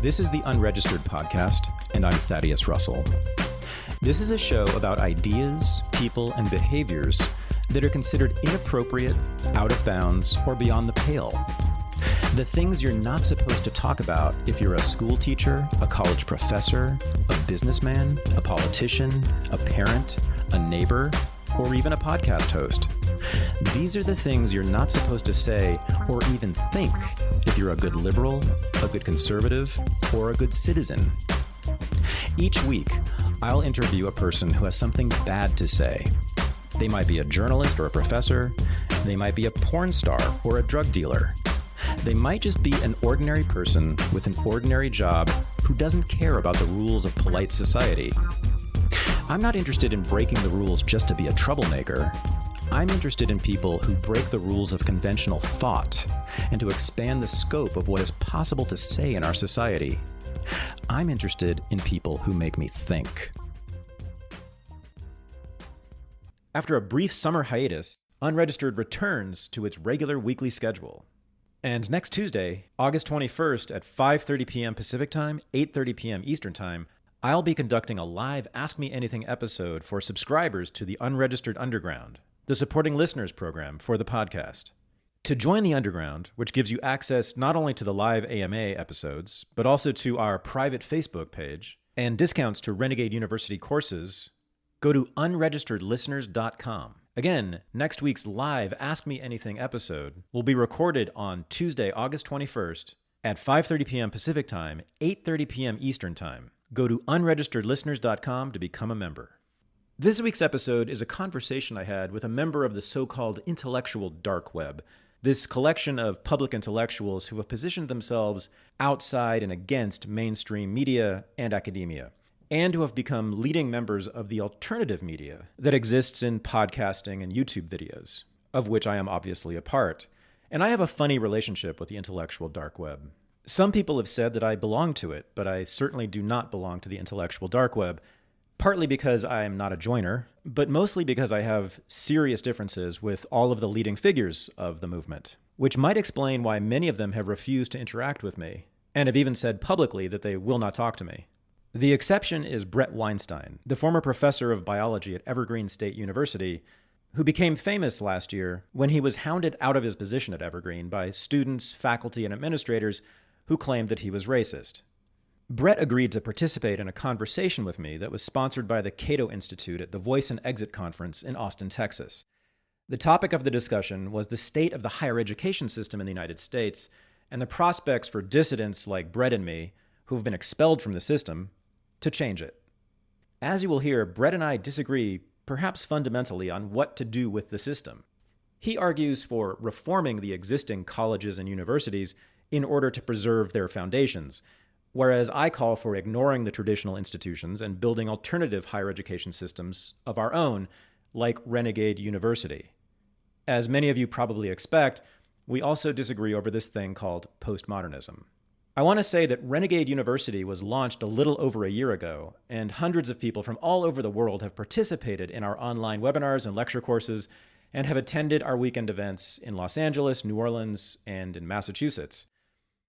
This is the Unregistered podcast, and I'm Thaddeus Russell. This is a show about ideas, people, and behaviors that are considered inappropriate, out of bounds, or beyond the pale. The things you're not supposed to talk about if you're a school teacher, a college professor, a businessman, a politician, a parent, a neighbor, or even a podcast host. These are the things you're not supposed to say or even think if you're a good liberal, a good conservative, or a good citizen. Each week, I'll interview a person who has something bad to say. They might be a journalist or a professor. They might be a porn star or a drug dealer. They might just be an ordinary person with an ordinary job who doesn't care about the rules of polite society. I'm not interested in breaking the rules just to be a troublemaker. I'm interested in people who break the rules of conventional thought and to expand the scope of what is possible to say in our society. I'm interested in people who make me think. After a brief summer hiatus, Unregistered returns to its regular weekly schedule. And next Tuesday, August 21st at 5:30 p.m. Pacific Time, 8:30 p.m. Eastern Time, I'll be conducting a live Ask Me Anything episode for subscribers to the Unregistered Underground, the supporting listeners program for the podcast. To join the Underground, which gives you access not only to the live AMA episodes, but also to our private Facebook page and discounts to Renegade University courses, go to unregisteredlisteners.com. Again, next week's live Ask Me Anything episode will be recorded on Tuesday, August 21st at 5:30 p.m. Pacific Time, 8:30 p.m. Eastern Time. Go to unregisteredlisteners.com to become a member. This week's episode is a conversation I had with a member of the so-called intellectual dark web, this collection of public intellectuals who have positioned themselves outside and against mainstream media and academia, and who have become leading members of the alternative media that exists in podcasting and YouTube videos, of which I am obviously a part. And I have a funny relationship with the intellectual dark web. Some people have said that I belong to it, but I certainly do not belong to the intellectual dark web. Partly because I am not a joiner, but mostly because I have serious differences with all of the leading figures of the movement, which might explain why many of them have refused to interact with me, and have even said publicly that they will not talk to me. The exception is Bret Weinstein, the former professor of biology at Evergreen State University, who became famous last year when he was hounded out of his position at Evergreen by students, faculty, and administrators who claimed that he was racist. Bret agreed to participate in a conversation with me that was sponsored by the Cato Institute at the Voice and Exit Conference in Austin, Texas. The topic of the discussion was the state of the higher education system in the United States and the prospects for dissidents like Bret and me, who have been expelled from the system, to change it. As you will hear, Bret and I disagree, perhaps fundamentally, on what to do with the system. He argues for reforming the existing colleges and universities in order to preserve their foundations, whereas I call for ignoring the traditional institutions and building alternative higher education systems of our own, like Renegade University. As many of you probably expect, we also disagree over this thing called postmodernism. I want to say that Renegade University was launched a little over a year ago, and hundreds of people from all over the world have participated in our online webinars and lecture courses and have attended our weekend events in Los Angeles, New Orleans, and in Massachusetts.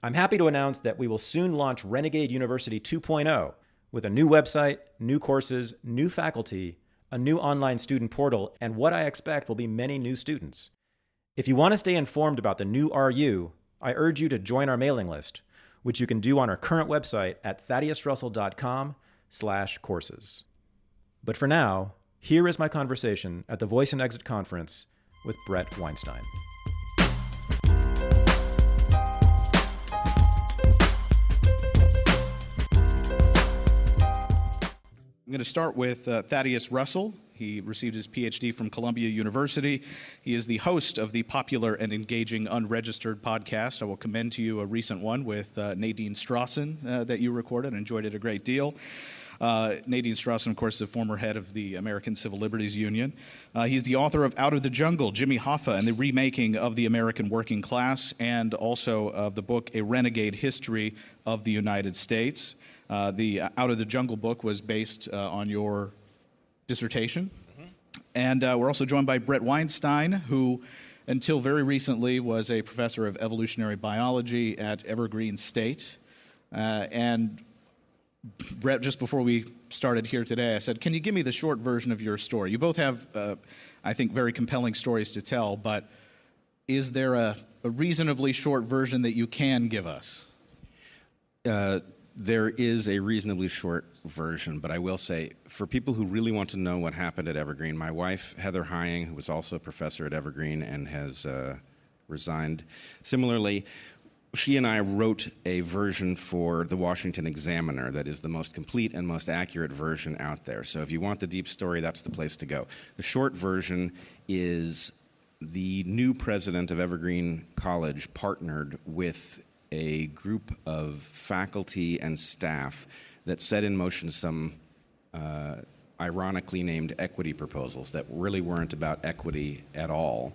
I'm happy to announce that we will soon launch Renegade University 2.0 with a new website, new courses, new faculty, a new online student portal, and what I expect will be many new students. If you want to stay informed about the new RU, I urge you to join our mailing list, which you can do on our current website at thaddeusrussell.com/courses. But for now, here is my conversation at the Voice and Exit Conference with Bret Weinstein. I'm going to start with Thaddeus Russell. He received his PhD from Columbia University. He is the host of the popular and engaging Unregistered podcast. I will commend to you a recent one with Nadine Strossen that you recorded. I enjoyed it a great deal. Nadine Strossen, of course, is the former head of the American Civil Liberties Union. He's the author of Out of the Jungle, Jimmy Hoffa and the Remaking of the American Working Class, and also of the book A Renegade History of the United States. The Out of the Jungle book was based on your dissertation. Mm-hmm. And we're also joined by Bret Weinstein, who until very recently was a professor of evolutionary biology at Evergreen State. And Bret, just before we started here today, I said, can you give me the short version of your story? You both have, I think, very compelling stories to tell, but is there a reasonably short version that you can give us? There is a reasonably short version, but I will say, for people who really want to know what happened at Evergreen, my wife, Heather Hying, who was also a professor at Evergreen and has resigned. Similarly, she and I wrote a version for the Washington Examiner that is the most complete and most accurate version out there. So if you want the deep story, that's the place to go. The short version is the new president of Evergreen College partnered with a group of faculty and staff that set in motion some ironically named equity proposals that really weren't about equity at all.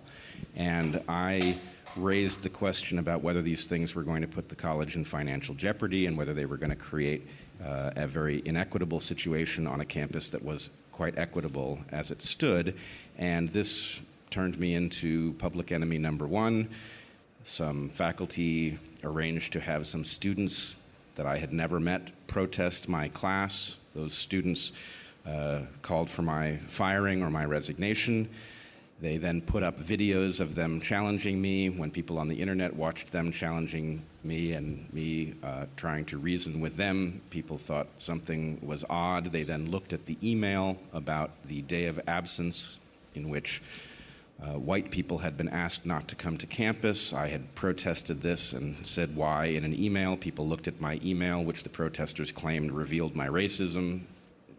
And I raised the question about whether these things were going to put the college in financial jeopardy and whether they were going to create a very inequitable situation on a campus that was quite equitable as it stood. And this turned me into public enemy number one. Some faculty arranged to have some students that I had never met protest my class. Those students called for my firing or my resignation. They then put up videos of them challenging me. When people on the internet watched them challenging me and me trying to reason with them, people thought something was odd. They then looked at the email about the day of absence in which white people had been asked not to come to campus. I had protested this and said why in an email. People looked at my email, which the protesters claimed revealed my racism.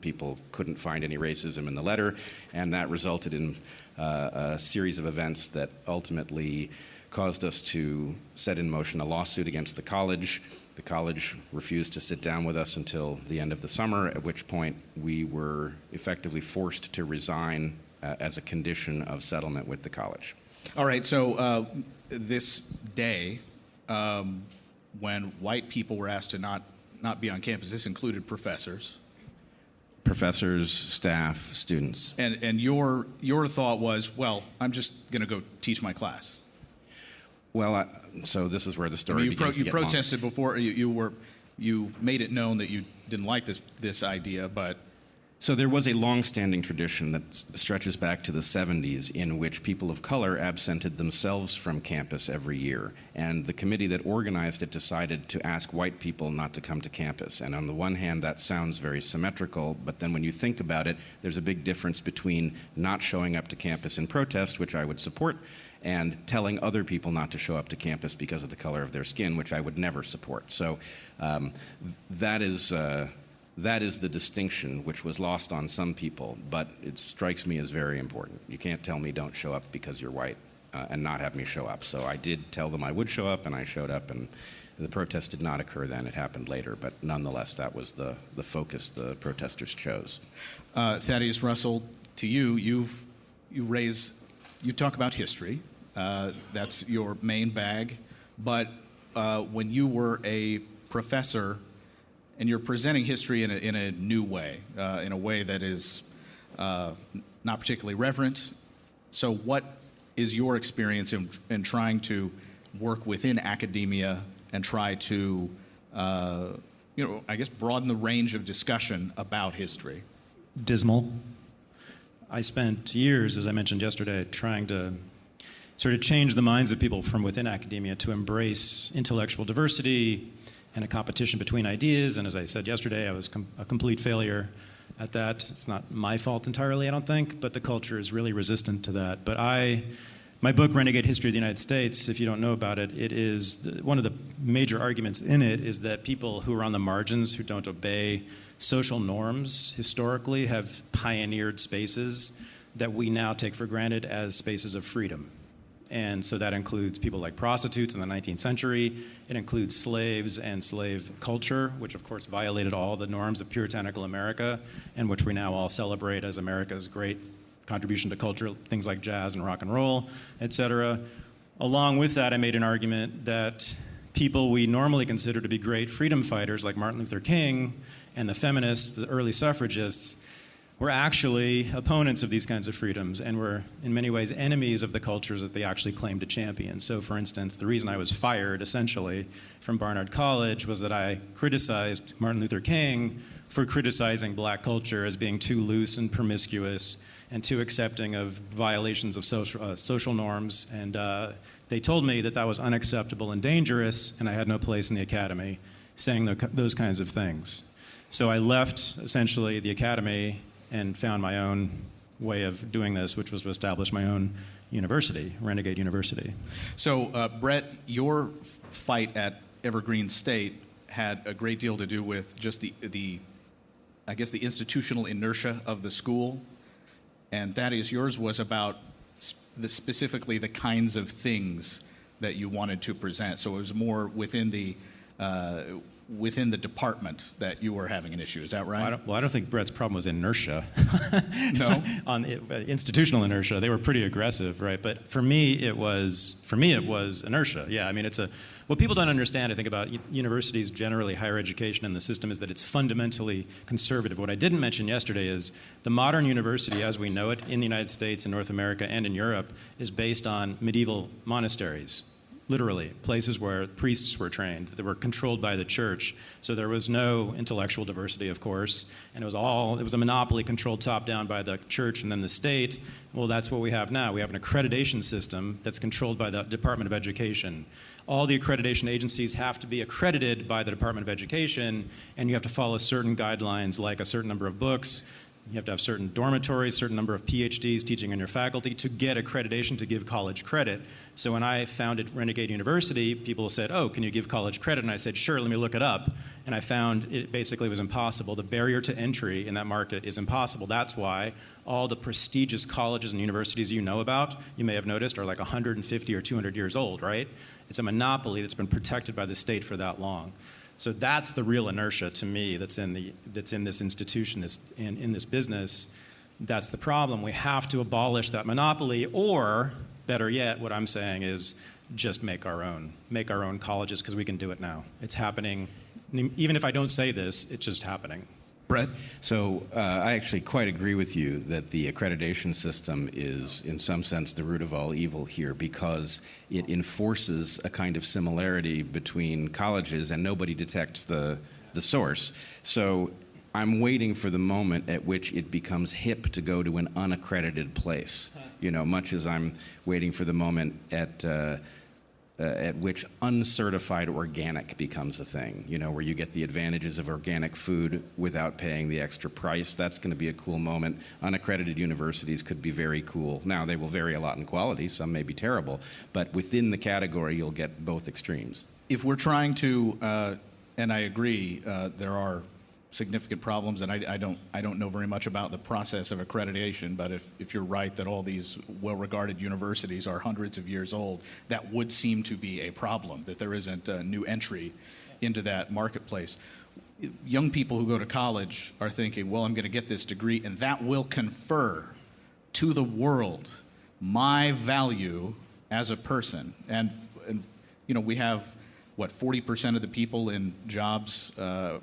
People couldn't find any racism in the letter, and that resulted in a series of events that ultimately caused us to set in motion a lawsuit against the college. The college refused to sit down with us until the end of the summer, at which point we were effectively forced to resign as a condition of settlement with the college. All right, so this day, when white people were asked to not be on campus, this included professors. Professors, staff, students. And your thought was, well, I'm just going to go teach my class. Well, so this is where the story begins to get long. You protested before. You made it known that you didn't like this idea, but. So there was a long-standing tradition that stretches back to the 70s in which people of color absented themselves from campus every year. And the committee that organized it decided to ask white people not to come to campus. And on the one hand, that sounds very symmetrical, but then when you think about it, there's a big difference between not showing up to campus in protest, which I would support, and telling other people not to show up to campus because of the color of their skin, which I would never support. So that is the distinction, which was lost on some people, but it strikes me as very important. You can't tell me don't show up because you're white and not have me show up. So I did tell them I would show up, and I showed up, and the protest did not occur then. It happened later, but nonetheless, that was the focus the protesters chose. Thaddeus Russell, to you, you talk about history. That's your main bag, but when you were a professor, and you're presenting history in a new way, in a way that is not particularly reverent. So what is your experience in trying to work within academia and try to, I guess, broaden the range of discussion about history? Dismal. I spent years, as I mentioned yesterday, trying to sort of change the minds of people from within academia to embrace intellectual diversity and a competition between ideas. And as I said yesterday, I was a complete failure at that. It's not my fault entirely, I don't think, but the culture is really resistant to that. But my book, Renegade History of the United States, if you don't know about it, it is one of the major arguments in it is that people who are on the margins, who don't obey social norms historically, have pioneered spaces that we now take for granted as spaces of freedom. And so that includes people like prostitutes in the 19th century. It includes slaves and slave culture, which of course violated all the norms of puritanical America, and which we now all celebrate as America's great contribution to culture, things like jazz and rock and roll, et cetera. Along with that, I made an argument that people we normally consider to be great freedom fighters, like Martin Luther King and the feminists, the early suffragists, were actually opponents of these kinds of freedoms and were in many ways enemies of the cultures that they actually claimed to champion. So for instance, the reason I was fired essentially from Barnard College was that I criticized Martin Luther King for criticizing black culture as being too loose and promiscuous and too accepting of violations of social norms. And they told me that that was unacceptable and dangerous, and I had no place in the academy saying those kinds of things. So I left essentially the academy and found my own way of doing this, which was to establish my own university, Renegade University. So, Bret, your fight at Evergreen State had a great deal to do with just the institutional inertia of the school, and Thaddeus, yours was about specifically the kinds of things that you wanted to present. So it was more within the department that you were having an issue. Is that right? I don't think Bret's problem was inertia. No? On institutional inertia, they were pretty aggressive, right? But for me, it was inertia. Yeah, I mean, what people don't understand, I think, about universities generally, higher education and the system is that it's fundamentally conservative. What I didn't mention yesterday is the modern university, as we know it in the United States, in North America, and in Europe, is based on medieval monasteries. Literally, places where priests were trained, that were controlled by the church. So there was no intellectual diversity, of course, and it was a monopoly controlled top-down by the church and then the state. Well, that's what we have now. We have an accreditation system that's controlled by the Department of Education. All the accreditation agencies have to be accredited by the Department of Education, and you have to follow certain guidelines, like a certain number of books. You have to have certain dormitories, certain number of PhDs teaching in your faculty to get accreditation to give college credit. So when I founded Renegade University, people said, "Oh, can you give college credit?" And I said, "Sure, let me look it up." And I found it basically was impossible. The barrier to entry in that market is impossible. That's why all the prestigious colleges and universities you know about, you may have noticed, are like 150 or 200 years old, right? It's a monopoly that's been protected by the state for that long. So that's the real inertia to me that's in this institution, in this business. That's the problem. We have to abolish that monopoly, or better yet, what I'm saying is just make our own colleges, because we can do it now. It's happening. Even if I don't say this, it's just happening. Bret? So I actually quite agree with you that the accreditation system is, in some sense, the root of all evil here, because it enforces a kind of similarity between colleges and nobody detects the source. So I'm waiting for the moment at which it becomes hip to go to an unaccredited place, much as I'm waiting for the moment at which uncertified organic becomes a thing, where you get the advantages of organic food without paying the extra price. That's going to be a cool moment. Unaccredited universities could be very cool. Now, they will vary a lot in quality. Some may be terrible. But within the category, you'll get both extremes. If we're trying to, and I agree, there are significant problems, and I don't know very much about the process of accreditation, but if you're right that all these well-regarded universities are hundreds of years old, that would seem to be a problem, that there isn't a new entry into that marketplace. Young people who go to college are thinking, well, I'm going to get this degree, and that will confer to the world my value as a person. And we have 40% of the people in jobs,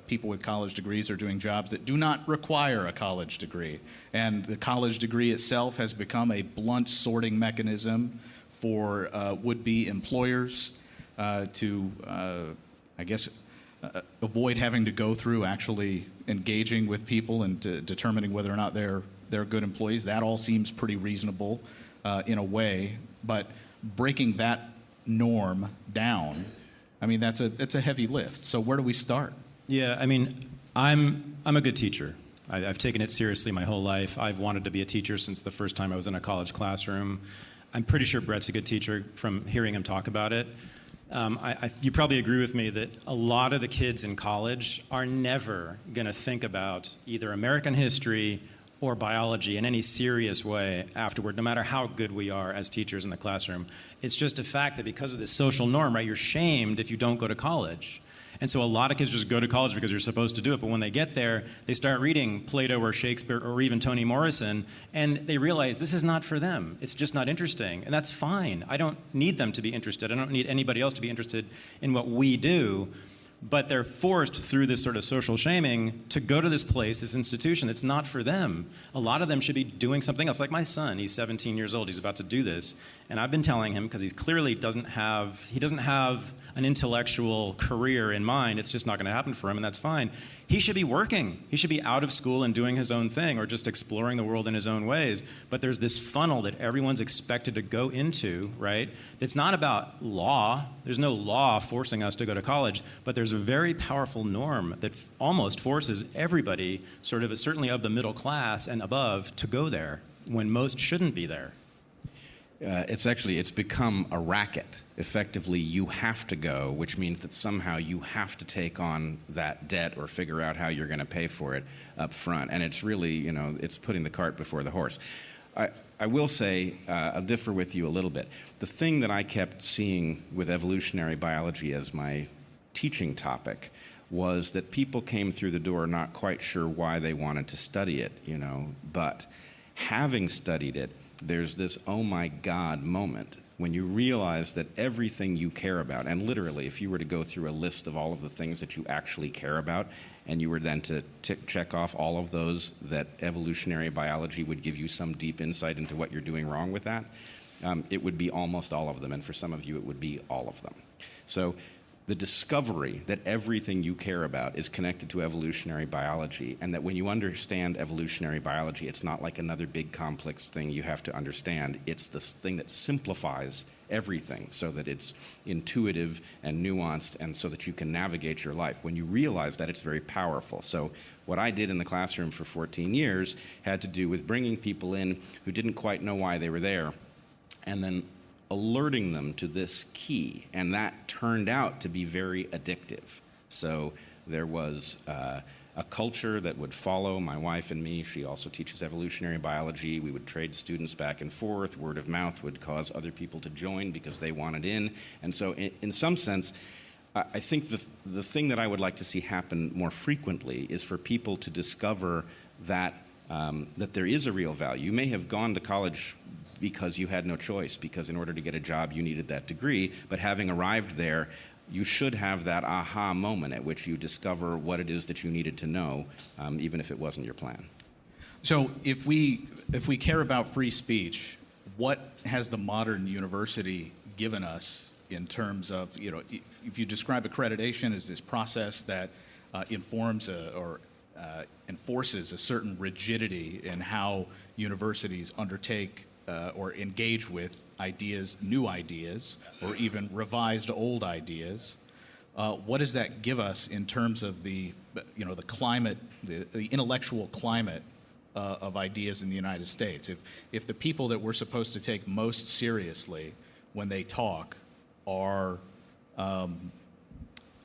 people with college degrees are doing jobs that do not require a college degree. And the college degree itself has become a blunt sorting mechanism for would-be employers to, avoid having to go through actually engaging with people and determining whether or not they're good employees. That all seems pretty reasonable in a way, but breaking that norm down, it's a heavy lift. So where do we start? Yeah, I'm a good teacher. I've taken it seriously my whole life. I've wanted to be a teacher since the first time I was in a college classroom. I'm pretty sure Bret's a good teacher from hearing him talk about it. You probably agree with me that a lot of the kids in college are never going to think about either American history or biology in any serious way afterward, no matter how good we are as teachers in the classroom. It's just a fact that because of this social norm, right, you're shamed if you don't go to college. And so a lot of kids just go to college because you're supposed to do it, but when they get there, they start reading Plato or Shakespeare or even Toni Morrison, and they realize this is not for them. It's just not interesting, and that's fine. I don't need them to be interested. I don't need anybody else to be interested in what we do. but they're forced through this sort of social shaming to go to this place, this institution. It's not for them. A lot of them should be doing something else. Like my son, he's 17 years old. He's about to do this. And I've been telling him, because he clearly doesn't have an intellectual career in mind. It's just not going to happen for him, and that's fine. He should be working. He should be out of school and doing his own thing, or just exploring the world in his own ways. But there's this funnel that everyone's expected to go into, right? It's not about law. There's no law forcing us to go to college, but there's a very powerful norm that almost forces everybody, sort of certainly of the middle class and above, to go there when most shouldn't be there. It's become a racket. Effectively, you have to go, which means that somehow you have to take on that debt or figure out how you're going to pay for it up front. And it's really, it's putting the cart before the horse. I will say, I'll differ with you a little bit. The thing that I kept seeing with evolutionary biology as my teaching topic was that people came through the door not quite sure why they wanted to study it, but having studied it, there's this oh my God moment when you realize that everything you care about, and literally if you were to go through a list of all of the things that you actually care about, and you were then to check off all of those, that evolutionary biology would give you some deep insight into what you're doing wrong with that, it would be almost all of them, and for some of you it would be all of them. So the discovery that everything you care about is connected to evolutionary biology, and that when you understand evolutionary biology, it's not like another big complex thing you have to understand. It's this thing that simplifies everything so that it's intuitive and nuanced, and so that you can navigate your life. When you realize that, it's very powerful. So what I did in the classroom for 14 years had to do with bringing people in who didn't quite know why they were there, and then alerting them to this key, and that turned out to be very addictive. So there was a culture that would follow my wife and me. She also teaches evolutionary biology. We would trade students back and forth. Word of mouth would cause other people to join because they wanted in. And so in some sense, I think the thing that I would like to see happen more frequently is for people to discover that there is a real value. You may have gone to college because you had no choice, because in order to get a job you needed that degree, but having arrived there, you should have that aha moment at which you discover what it is that you needed to know, even if it wasn't your plan. So if we care about free speech, what has the modern university given us in terms of, if you describe accreditation as this process that informs or enforces a certain rigidity in how universities undertake or engage with ideas, new ideas, or even revised old ideas. What does that give us in terms of the climate, the intellectual climate of ideas in the United States? If the people that we're supposed to take most seriously when they talk are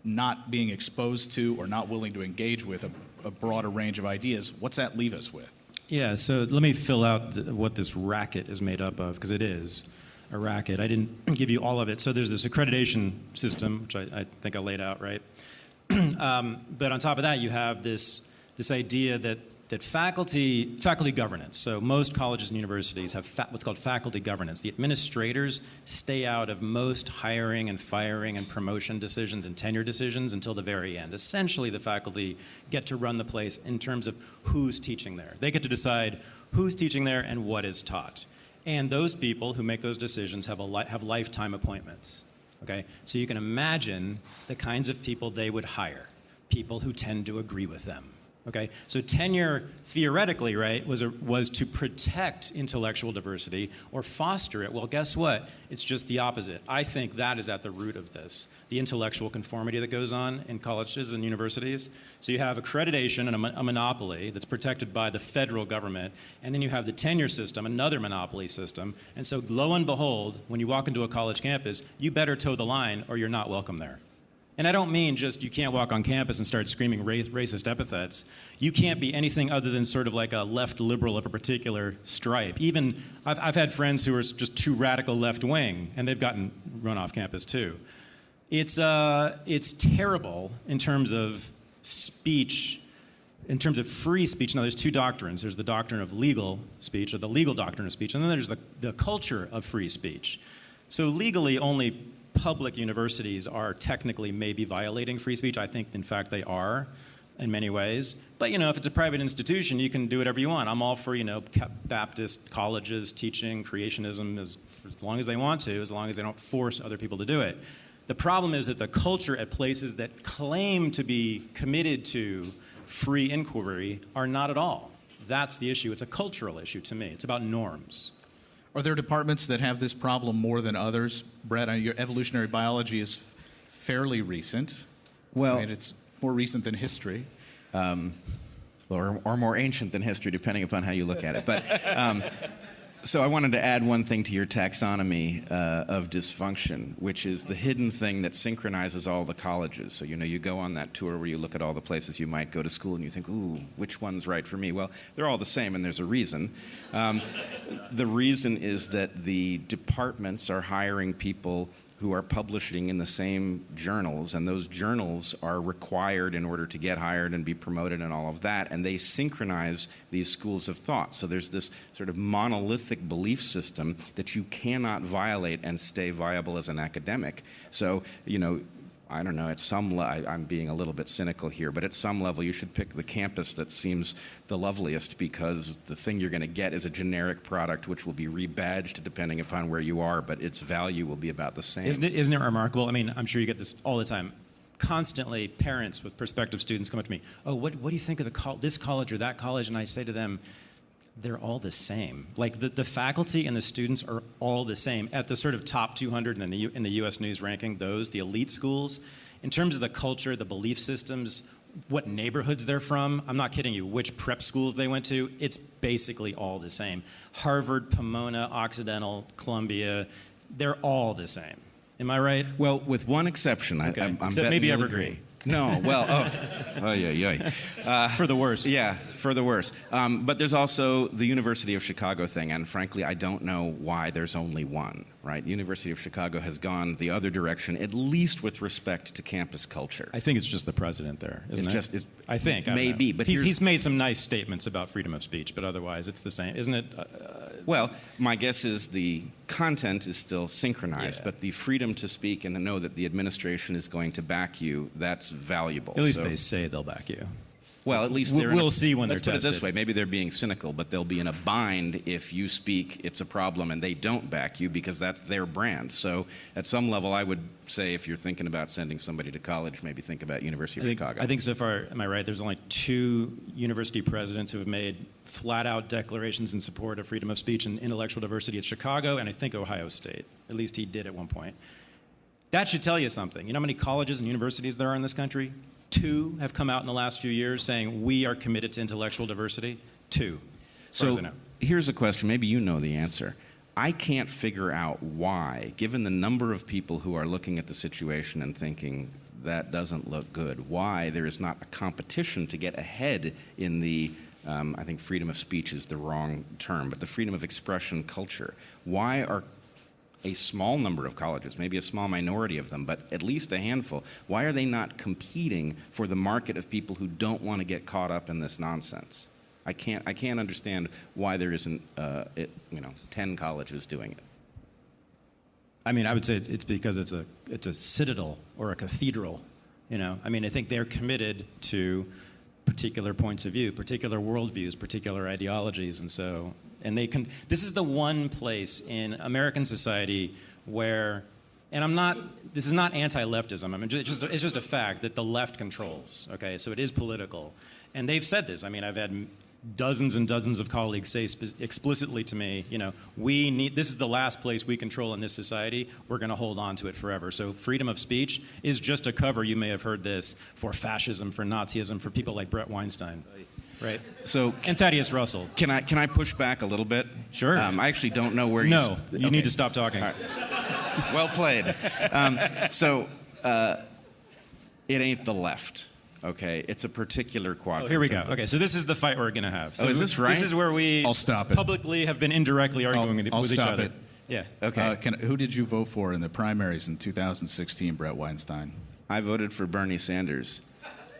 not being exposed to or not willing to engage with a broader range of ideas, what's that leave us with? Yeah, so let me fill out what this racket is made up of, because it is a racket. I didn't give you all of it. So there's this accreditation system, which I think I laid out, right? But on top of that, you have this idea that faculty governance. So most colleges and universities have what's called faculty governance. The administrators stay out of most hiring and firing and promotion decisions and tenure decisions until the very end. Essentially, the faculty get to run the place in terms of who's teaching there. They get to decide who's teaching there and what is taught. And those people who make those decisions have lifetime appointments. Okay? So you can imagine the kinds of people they would hire, people who tend to agree with them. Okay, so tenure, theoretically, right, was to protect intellectual diversity or foster it. Well, guess what? It's just the opposite. I think that is at the root of this, the intellectual conformity that goes on in colleges and universities. So you have accreditation and a monopoly that's protected by the federal government, and then you have the tenure system, another monopoly system. And so lo and behold, when you walk into a college campus, you better toe the line or you're not welcome there. And I don't mean just you can't walk on campus and start screaming racist epithets. You can't be anything other than sort of like a left liberal of a particular stripe. Even I've had friends who are just too radical left wing, and they've gotten run off campus too. It's terrible in terms of speech, in terms of free speech. Now, there's two doctrines. There's the doctrine of legal speech, or the legal doctrine of speech, and then there's the culture of free speech. So legally, only public universities are technically maybe violating free speech. I think, in fact, they are in many ways. But, if it's a private institution, you can do whatever you want. I'm all for, Baptist colleges teaching creationism for as long as they want to, as long as they don't force other people to do it. The problem is that the culture at places that claim to be committed to free inquiry are not at all. That's the issue. It's a cultural issue to me. It's about norms. Are there departments that have this problem more than others? Bret, your evolutionary biology is fairly recent. Well, it's more recent than history. Or more ancient than history, depending upon how you look at it. But so I wanted to add one thing to your taxonomy of dysfunction, which is the hidden thing that synchronizes all the colleges. So, you go on that tour where you look at all the places you might go to school and you think, ooh, which one's right for me? Well, they're all the same, and there's a reason. The reason is that the departments are hiring people who are publishing in the same journals, and those journals are required in order to get hired and be promoted and all of that, and they synchronize these schools of thought. So there's this sort of monolithic belief system that you cannot violate and stay viable as an academic. So, I don't know, I'm being a little bit cynical here, but at some level you should pick the campus that seems the loveliest, because the thing you're going to get is a generic product which will be rebadged depending upon where you are, but its value will be about the same. Isn't it remarkable? I mean, I'm sure you get this all the time. Constantly, parents with prospective students come up to me, oh, what do you think of this college or that college? And I say to them, they're all the same. Like the faculty and the students are all the same at the sort of top 200 in the U.S. News ranking. The elite schools, in terms of the culture, the belief systems, what neighborhoods they're from. I'm not kidding you. Which prep schools they went to. It's basically all the same. Harvard, Pomona, Occidental, Columbia. They're all the same. Am I right? Well, with one exception. Okay. I'm Except maybe Evergreen. No, well, for the worst. Yeah, for the worst. But there's also the University of Chicago thing, and frankly, I don't know why there's only one, right? University of Chicago has gone the other direction, at least with respect to campus culture. I think it's just the president there, isn't it? I think. Maybe, but he's made some nice statements about freedom of speech, but otherwise it's the same, isn't it? Well, my guess is the content is still synchronized, but the freedom to speak and to know that the administration is going to back you, that's valuable. At least they say they'll back you. Well, at least we'll see when they're tested. Let's put it this way. Maybe they're being cynical, but they'll be in a bind if you speak it's a problem and they don't back you, because that's their brand. So at some level, I would say if you're thinking about sending somebody to college, maybe think about University of Chicago. I think so far, am I right, there's only 2 university presidents who have made flat-out declarations in support of freedom of speech and intellectual diversity at Chicago, and I think Ohio State. At least he did at one point. That should tell you something. You know how many colleges and universities there are in this country? 2 have come out in the last few years saying we are committed to intellectual diversity. 2, as far as I know. Here's a question. Maybe you know the answer. I can't figure out why, given the number of people who are looking at the situation and thinking that doesn't look good, why there is not a competition to get ahead in the, I think freedom of speech is the wrong term, but the freedom of expression culture. Why are a small number of colleges, maybe a small minority of them, but at least a handful, why are they not competing for the market of people who don't want to get caught up in this nonsense? I can't understand why there isn't 10 colleges doing it. I mean, I would say it's because it's a citadel or a cathedral. I mean, I think they're committed to particular points of view, particular worldviews, particular ideologies, and they can. This is the one place in American society where, and this is not anti-leftism. I mean, it's just a fact that the left controls. Okay, so it is political, and they've said this. I mean, I've had dozens and dozens of colleagues say explicitly to me, this is the last place we control in this society. We're going to hold on to it forever. So freedom of speech is just a cover, you may have heard this, for fascism, for Nazism, for people like Bret Weinstein. Right. And Thaddeus Russell. Can I push back a little bit? Sure. I actually don't know where you need to stop talking. All right. Well played. It ain't the left. Okay, it's a particular quadrant. Oh, here we go. Okay, so this is the fight we're going to have. So is this right? This is where we I'll stop it. Publicly have been indirectly arguing with each other. It. Yeah. Okay. Who did you vote for in the primaries in 2016, Bret Weinstein? I voted for Bernie Sanders.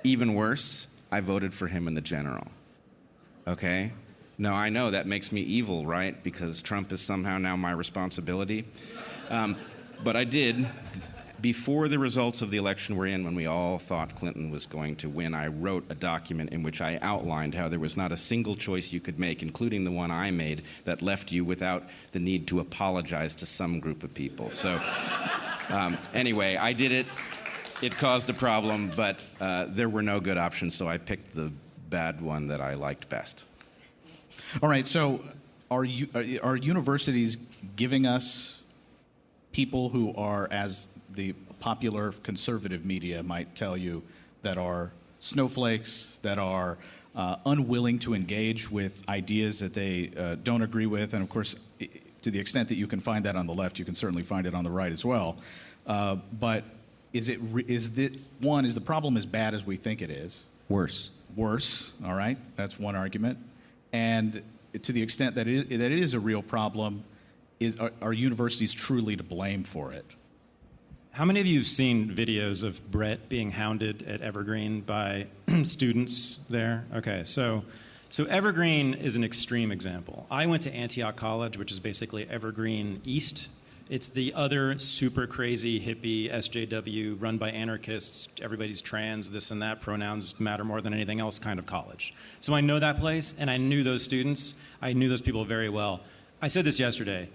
Even worse, I voted for him in the general. Okay? No, I know that makes me evil, right? Because Trump is somehow now my responsibility. But I did. Before the results of the election were in, when we all thought Clinton was going to win, I wrote a document in which I outlined how there was not a single choice you could make, including the one I made, that left you without the need to apologize to some group of people. So anyway, I did it. It caused a problem, but there were no good options, so I picked the bad one that I liked best. All right, so are universities giving us people who are, as the popular conservative media might tell you, that are snowflakes, that are unwilling to engage with ideas that they don't agree with? And of course, to the extent that you can find that on the left, you can certainly find it on the right as well. But is the problem as bad as we think it is? Worse. Worse, all right, that's one argument. And to the extent that it is a real problem, are universities truly to blame for it? How many of you have seen videos of Bret being hounded at Evergreen by students there? Okay, so Evergreen is an extreme example. I went to Antioch College, which is basically Evergreen East. It's the other super crazy hippie SJW run by anarchists, everybody's trans, this and that, pronouns matter more than anything else kind of college. So I know that place, and I knew those students. I knew those people very well. I said this yesterday.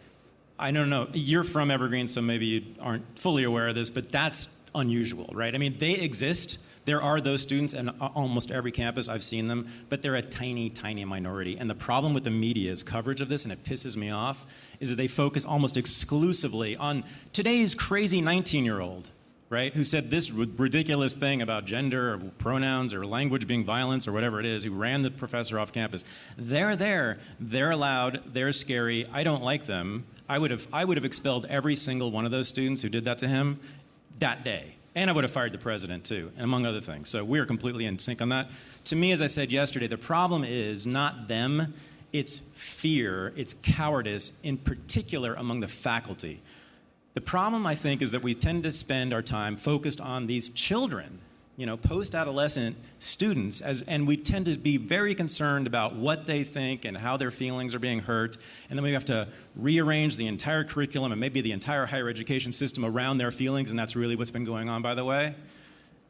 I don't know, you're from Evergreen, so maybe you aren't fully aware of this, but that's unusual, right? I mean, they exist. There are those students in almost every campus. I've seen them, but they're a tiny, tiny minority. And the problem with the media's coverage of this, and it pisses me off, is that they focus almost exclusively on today's crazy 19-year-old, right, who said this ridiculous thing about gender or pronouns or language being violence or whatever it is, who ran the professor off campus. They're there. They're allowed. They're scary. I don't like them. I would have expelled every single one of those students who did that to him that day. And I would have fired the president, too, and among other things. So we are completely in sync on that. To me, as I said yesterday, the problem is not them. It's fear. It's cowardice, in particular among the faculty. The problem, I think, is that we tend to spend our time focused on these children, post-adolescent students, and we tend to be very concerned about what they think and how their feelings are being hurt, and then we have to rearrange the entire curriculum and maybe the entire higher education system around their feelings, and that's really what's been going on, by the way.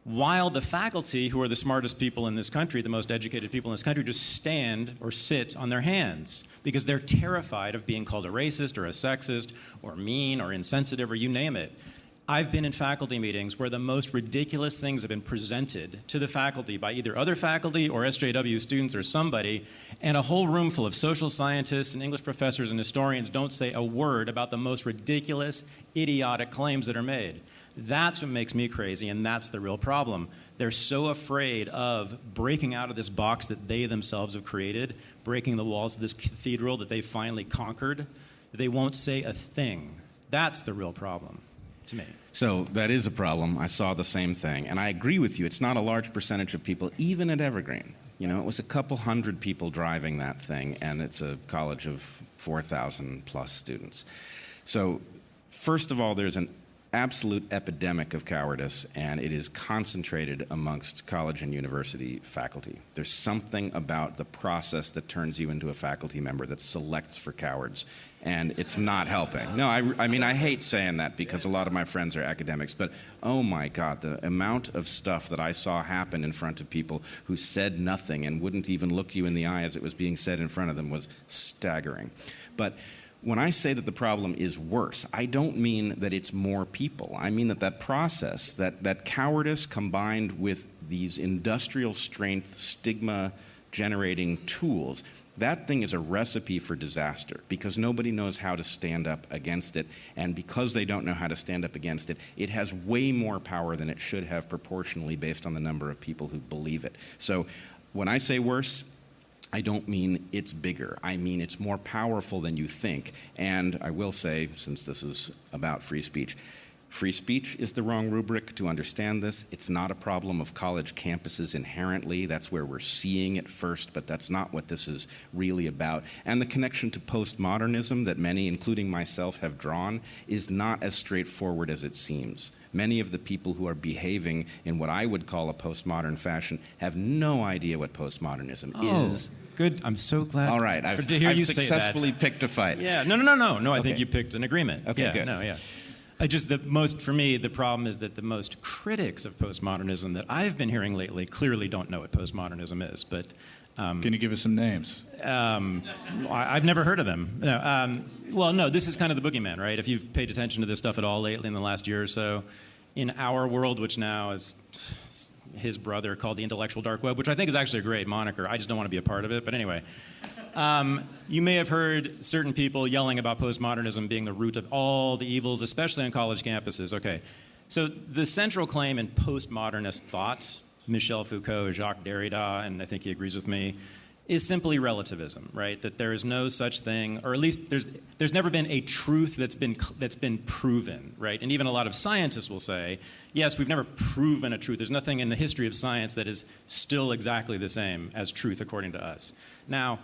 While the faculty, who are the smartest people in this country, the most educated people in this country, just stand or sit on their hands because they're terrified of being called a racist or a sexist or mean or insensitive or you name it. I've been in faculty meetings where the most ridiculous things have been presented to the faculty by either other faculty or SJW students or somebody, and a whole room full of social scientists and English professors and historians don't say a word about the most ridiculous, idiotic claims that are made. That's what makes me crazy, and that's the real problem. They're so afraid of breaking out of this box that they themselves have created, breaking the walls of this cathedral that they finally conquered, that they won't say a thing. That's the real problem to me. So that is a problem. I saw the same thing. And I agree with you. It's not a large percentage of people, even at Evergreen. It was a couple hundred people driving that thing, and it's a college of 4,000 plus students. So first of all, there's an absolute epidemic of cowardice, and it is concentrated amongst college and university faculty. There's something about the process that turns you into a faculty member that selects for cowards, and it's not helping. No, I mean, I hate saying that because a lot of my friends are academics, but oh my God, the amount of stuff that I saw happen in front of people who said nothing and wouldn't even look you in the eye as it was being said in front of them was staggering. But when I say that the problem is worse, I don't mean that it's more people. I mean that process, that cowardice combined with these industrial strength stigma-generating tools, that thing is a recipe for disaster because nobody knows how to stand up against it. And because they don't know how to stand up against it, it has way more power than it should have proportionally based on the number of people who believe it. So when I say worse, I don't mean it's bigger. I mean it's more powerful than you think. And I will say, since this is about free speech is the wrong rubric to understand this. It's not a problem of college campuses inherently. That's where we're seeing it first, but that's not what this is really about. And the connection to postmodernism that many, including myself, have drawn is not as straightforward as it seems. Many of the people who are behaving in what I would call a postmodern fashion have no idea what postmodernism is. Good. I'm so glad. All right. I've successfully picked a fight. Yeah. No. I Okay. think you picked an agreement. Okay, yeah, good. No, yeah. For me, the problem is that the most critics of postmodernism that I've been hearing lately clearly don't know what postmodernism is. But can you give us some names? I've never heard of them. No, this is kind of the boogeyman, right? If you've paid attention to this stuff at all lately in the last year or so, in our world, which now is his brother called the intellectual dark web, which I think is actually a great moniker. I just don't want to be a part of it. But anyway, you may have heard certain people yelling about postmodernism being the root of all the evils, especially on college campuses. Okay, so the central claim in postmodernist thought, Michel Foucault, Jacques Derrida, and I think he agrees with me, is simply relativism, right? That there is no such thing, or at least there's never been a truth that's been proven, right? And even a lot of scientists will say, yes, we've never proven a truth. There's nothing in the history of science that is still exactly the same as truth according to us. Now,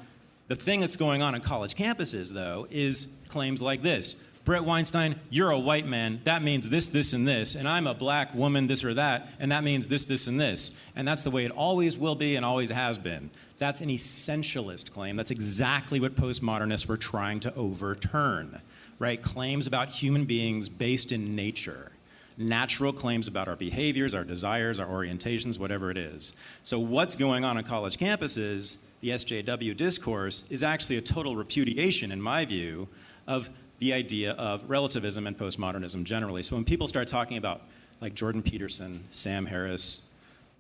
the thing that's going on college campuses, though, is claims like this. Bret Weinstein, you're a white man, that means this, this, and this, and I'm a black woman, this or that, and that means this, this, and this. And that's the way it always will be and always has been. That's an essentialist claim. That's exactly what postmodernists were trying to overturn, right? Claims about human beings based in nature. Natural claims about our behaviors, our desires, our orientations, whatever it is. So what's going on college campuses, the SJW discourse, is actually a total repudiation, in my view, of the idea of relativism and postmodernism generally. So when people start talking about, like Jordan Peterson, Sam Harris,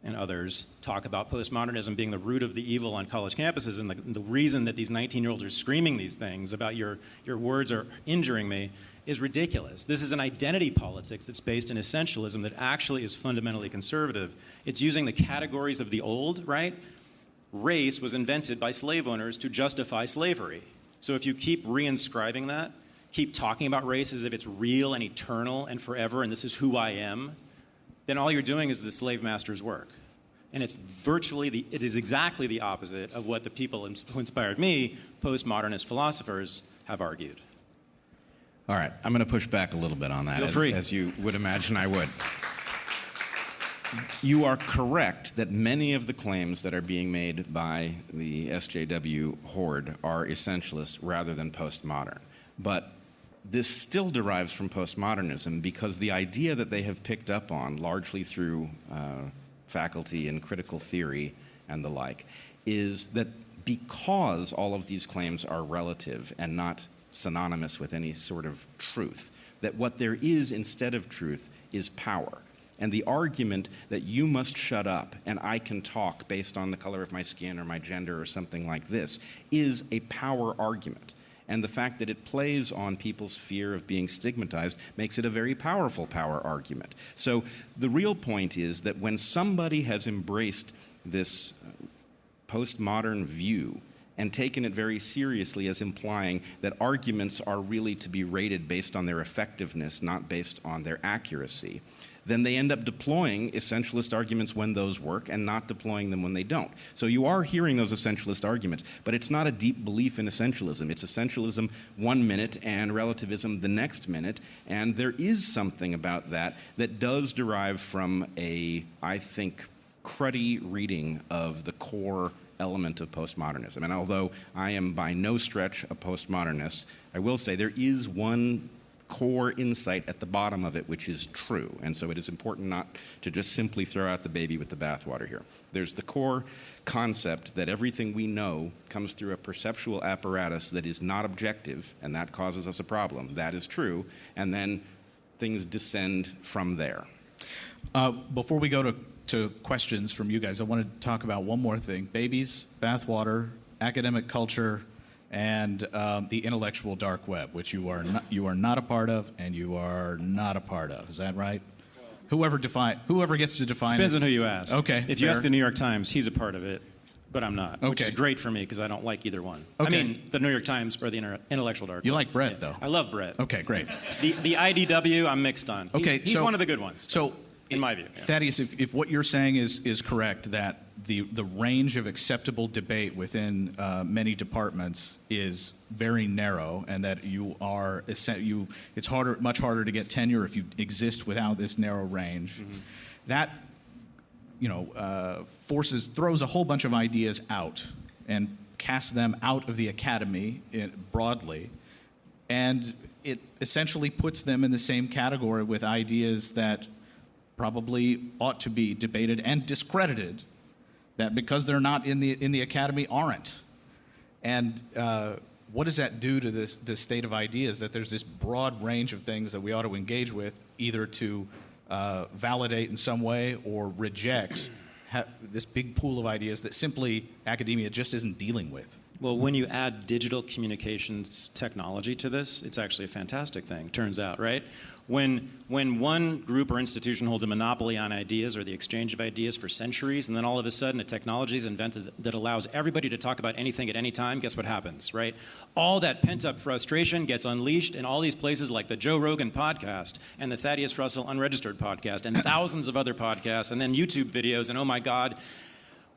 and others talk about postmodernism being the root of the evil on college campuses, and the reason that these 19-year-olds are screaming these things about your words are injuring me is ridiculous. This is an identity politics that's based in essentialism that actually is fundamentally conservative. It's using the categories of the old, right? Race was invented by slave owners to justify slavery. So if you keep reinscribing that, keep talking about race as if it's real and eternal and forever and this is who I am, then all you're doing is the slave master's work. And it is exactly the opposite of what the people who inspired me, postmodernist philosophers, have argued. All right, I'm going to push back a little bit on that, Feel free. As you would imagine I would. You are correct that many of the claims that are being made by the SJW horde are essentialist rather than postmodern. But this still derives from postmodernism because the idea that they have picked up on, largely through faculty and critical theory and the like, is that because all of these claims are relative and not synonymous with any sort of truth, that what there is instead of truth is power. And the argument that you must shut up and I can talk based on the color of my skin or my gender or something like this is a power argument. And the fact that it plays on people's fear of being stigmatized makes it a very powerful power argument. So the real point is that when somebody has embraced this postmodern view and taken it very seriously as implying that arguments are really to be rated based on their effectiveness, not based on their accuracy, then they end up deploying essentialist arguments when those work and not deploying them when they don't. So you are hearing those essentialist arguments, but it's not a deep belief in essentialism. It's essentialism 1 minute and relativism the next minute, and there is something about that that does derive from a, I think, cruddy reading of the core element of postmodernism. And although I am by no stretch a postmodernist, I will say there is one core insight at the bottom of it which is true. And so it is important not to just simply throw out the baby with the bathwater here. There's the core concept that everything we know comes through a perceptual apparatus that is not objective, and that causes us a problem. That is true. And then things descend from there. Before we go to questions from you guys, I want to talk about one more thing. Babies, bathwater, academic culture, and the intellectual dark web, which you are not a part of, and you are not a part of. Is that right? Whoever gets to define Depends it. on who you ask. Okay. If you ask the New York Times, he's a part of it, but I'm not. Okay. Which is great for me because I don't like either one. Okay. I mean, the New York Times or the intellectual dark web. You like Bret, though. I love Bret. Okay, great. The IDW, I'm mixed on. Okay, He's one of the good ones. So, in my view. Yeah. Thaddeus, if what you're saying is correct, that the range of acceptable debate within many departments is very narrow, and that it's much harder to get tenure if you exist without this narrow range. Mm-hmm. That throws a whole bunch of ideas out and casts them out of the academy broadly, and it essentially puts them in the same category with ideas that probably ought to be debated and discredited, that because they're not in the academy aren't. And what does that do to the state of ideas, that there's this broad range of things that we ought to engage with, either to validate in some way or reject this big pool of ideas that simply academia just isn't dealing with? Well, when you add digital communications technology to this, it's actually a fantastic thing, turns out, right? When one group or institution holds a monopoly on ideas or the exchange of ideas for centuries, and then all of a sudden a technology is invented that allows everybody to talk about anything at any time, guess what happens, right? All that pent-up frustration gets unleashed in all these places like the Joe Rogan podcast and the Thaddeus Russell Unregistered podcast and thousands of other podcasts and then YouTube videos, and oh my God,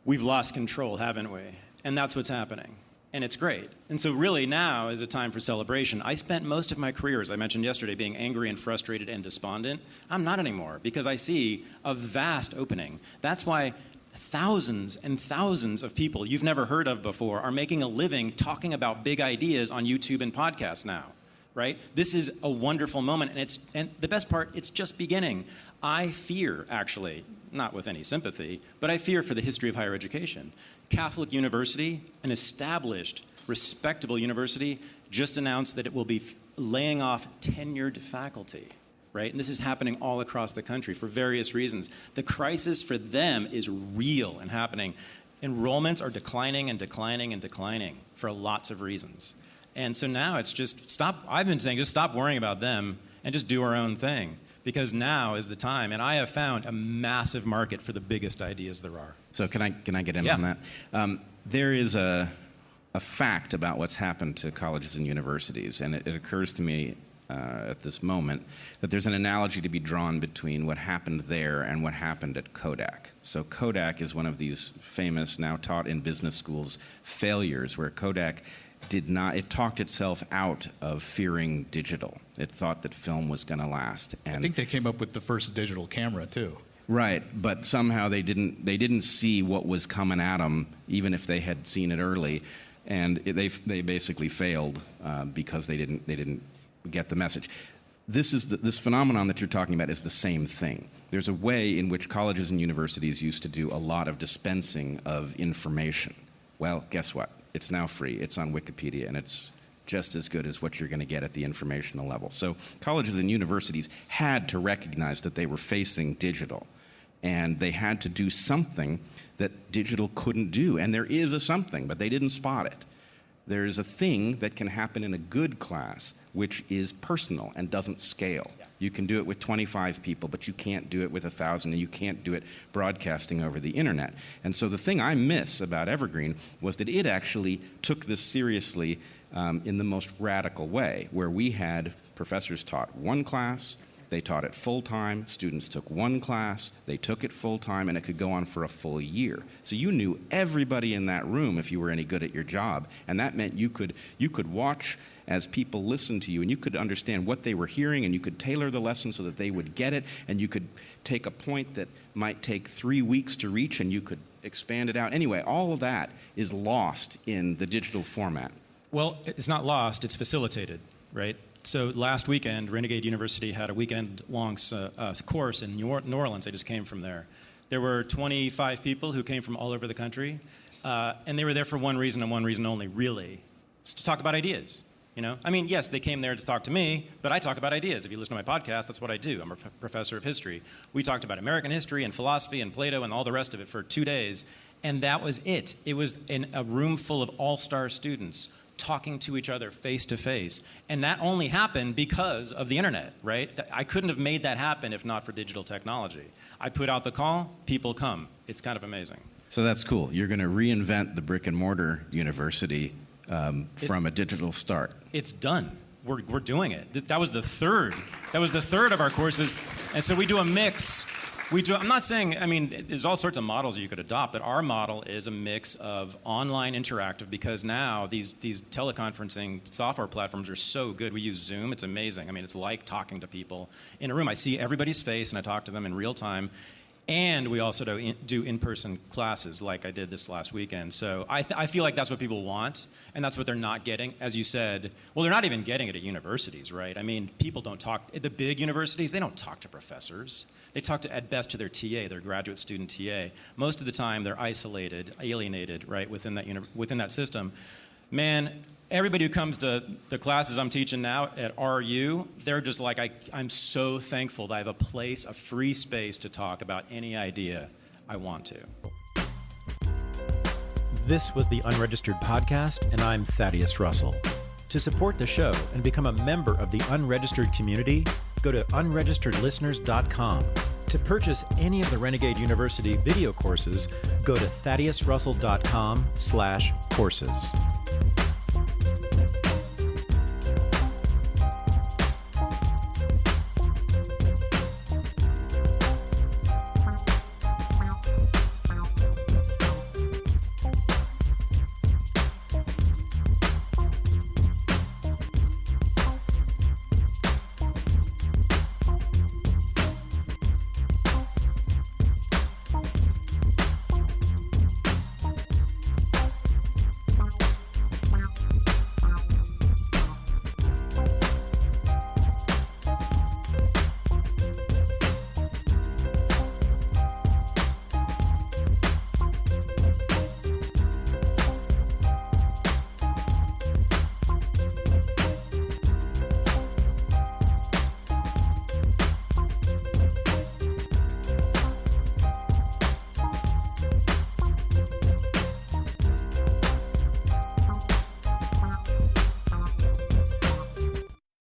we've lost control, haven't we? And that's what's happening. And it's great. And so really now is a time for celebration. I spent most of my career, as I mentioned yesterday, being angry and frustrated and despondent. I'm not anymore because I see a vast opening. That's why thousands and thousands of people you've never heard of before are making a living talking about big ideas on YouTube and podcasts now, right? This is a wonderful moment, and the best part, it's just beginning. I fear, actually, not with any sympathy, but I fear for the history of higher education. Catholic University, an established, respectable university, just announced that it will be laying off tenured faculty, right? And this is happening all across the country for various reasons. The crisis for them is real and happening. Enrollments are declining and declining and declining for lots of reasons. And so now it's just I've been saying, just stop worrying about them and just do our own thing. Because now is the time, and I have found a massive market for the biggest ideas there are. So can I get in on that? There is a fact about what's happened to colleges and universities, and it occurs to me at this moment that there's an analogy to be drawn between what happened there and what happened at Kodak. So Kodak is one of these famous, now taught in business schools, failures, where Kodak it talked itself out of fearing digital. It thought that film was going to last. And I think they came up with the first digital camera too. Right, but somehow they didn't see what was coming at them, even if they had seen it early, and they basically failed because they didn't get the message. This phenomenon that you're talking about is the same thing. There's a way in which colleges and universities used to do a lot of dispensing of information. Well, guess what? It's now free. It's on Wikipedia, and it's just as good as what you're going to get at the informational level. So colleges and universities had to recognize that they were facing digital, and they had to do something that digital couldn't do. And there is a something, but they didn't spot it. There is a thing that can happen in a good class, which is personal and doesn't scale. Yeah. You can do it with 25 people, but you can't do it with 1,000, and you can't do it broadcasting over the internet. And so the thing I miss about Evergreen was that it actually took this seriously in the most radical way, where we had professors taught one class, they taught it full-time, students took one class, they took it full-time, and it could go on for a full year. So you knew everybody in that room if you were any good at your job, and that meant you could watch as people listened to you, and you could understand what they were hearing, and you could tailor the lesson so that they would get it, and you could take a point that might take 3 weeks to reach, and you could expand it out. Anyway, all of that is lost in the digital format. Well, it's not lost, it's facilitated, right? So last weekend, Renegade University had a weekend-long course in New Orleans. I just came from there. There were 25 people who came from all over the country, and they were there for one reason and one reason only, really, it's to talk about ideas. You know, I mean, yes, they came there to talk to me, but I talk about ideas. If you listen to my podcast, that's what I do. I'm a professor of history. We talked about American history and philosophy and Plato and all the rest of it for 2 days, and that was it. It was in a room full of all-star students talking to each other face to face, and that only happened because of the internet, right? I couldn't have made that happen if not for digital technology. I put out the call, people come. It's kind of amazing. So that's cool. You're going to reinvent the brick and mortar university from a digital start. It's done. We're doing it. That was the third. That was the third of our courses, and so we do a mix. I'm not saying, I mean, there's all sorts of models you could adopt, but our model is a mix of online interactive, because now these teleconferencing software platforms are so good. We use Zoom. It's amazing. I mean, it's like talking to people in a room. I see everybody's face, and I talk to them in real time. And we also do in-person classes like I did this last weekend. So I feel like that's what people want, and that's what they're not getting. As you said, well, they're not even getting it at universities, right? I mean, people don't talk, at the big universities, they don't talk to professors. They talk at best to their TA, their graduate student TA. Most of the time, they're isolated, alienated, right, within that system. Man, everybody who comes to the classes I'm teaching now at RU, they're just like, I'm so thankful that I have a place, a free space to talk about any idea I want to. This was the Unregistered podcast, and I'm Thaddeus Russell. To support the show and become a member of the Unregistered community, go to unregisteredlisteners.com. To purchase any of the Renegade University video courses, go to thaddeusrussell.com/courses.